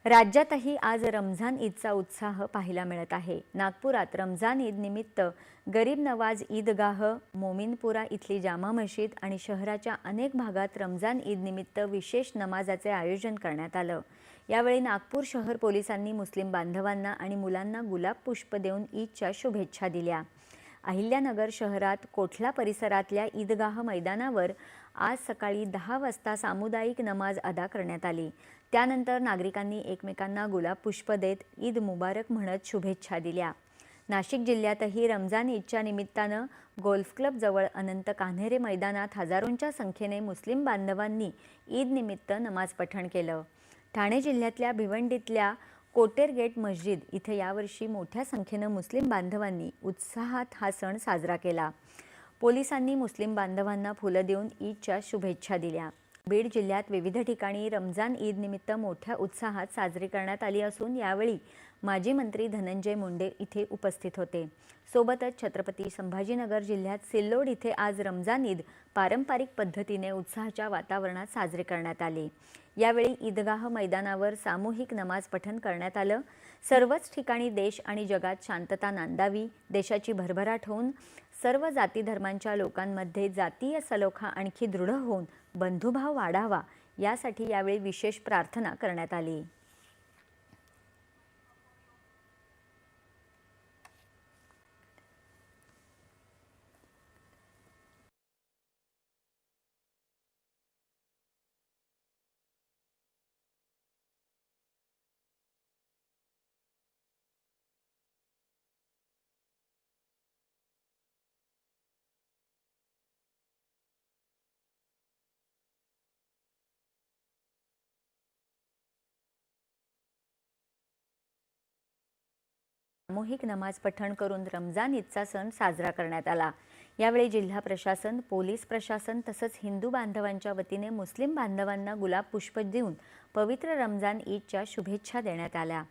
राज्यातही आज रमजान ईदचा उत्साह पाहायला मिळत आहे। नागपुरात रमजान ईद निमित्त गरीब नवाज ईदगाह, मोमीनपुरा इथली जामा मशीद आणि शहराच्या अनेक भागात रमजान ईद निमित्त विशेष नमाजाचे आयोजन करण्यात आलं। यावेळी नागपूर शहर पोलिसांनी मुस्लिम बांधवांना आणि मुलांना गुलाब पुष्प देऊन ईदच्या शुभेच्छा दिल्या। अहिल्यानगर शहरात कोठला परिसरातल्या ईदगाह मैदानावर आज सकाळी 10 वाजता सामुदायिक नमाज अदा करण्यात आली। त्यानंतर नागरिकांनी एकमेकांना गुलाब पुष्प देत ईद मुबारक म्हणत शुभेच्छा दिल्या। नाशिक जिल्ह्यातही रमजान ईदच्या निमित्तानं गोल्फ क्लब जवळ अनंत कान्हेरे मैदानात हजारोंच्या संख्येने मुस्लिम बांधवांनी ईद निमित्त नमाज पठण केलं। ठाणे जिल्ह्यातल्या भिवंडीतल्या कोटेर गेट मस्जिद इथे यावर्षी मोठ्या संख्येने मुस्लिम बांधवांनी उत्साहात हा सण साजरा केला। पोलिसांनी मुस्लिम बांधवांना फुलं देऊन ईदच्या शुभेच्छा दिल्या। बीड जिल्ह्यात विविध ठिकाणी रमजान ईद निमित्त मोठ्या उत्साहात साजरी करण्यात आली असून यावेळी माजी मंत्री धनंजय मुंडे इथे उपस्थित होते। सोबतच छत्रपती संभाजीनगर जिल्ह्यात सिल्लोड इथे आज रमजान ईद पारंपरिक पद्धतीने उत्साहाच्या वातावरणात साजरी करण्यात आली। यावेळी ईदगाह मैदानावर सामूहिक नमाज पठण करण्यात आलं। सर्वच ठिकाणी देश आणि जगात शांतता नांदावी, देशाची भरभराट होऊन सर्व जाती धर्मांच्या लोकांमध्ये जातीय सलोखा आणखी दृढ होऊन बंधुभाव वाढावा यासाठी यावेळी विशेष प्रार्थना करण्यात आली। सामूहिक नमाज पठण करून रमजान ईदचा सण साजरा करण्यात आला। यावेळी जिल्हा प्रशासन, पोलीस प्रशासन तसंच हिंदू बांधवांच्या वतीने मुस्लिम बांधवांना गुलाब पुष्प देऊन पवित्र रमजान ईदच्या शुभेच्छा देण्यात आल्या।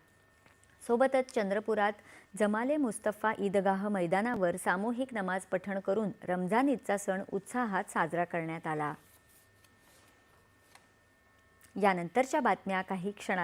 सोबतच चंद्रपुरात जमाले मुस्तफा ईदगाह मैदानावर सामूहिक नमाज पठण करून रमजान ईदचा सण उत्साहात साजरा करण्यात आला। यानंतरच्या बातम्या काही क्षणात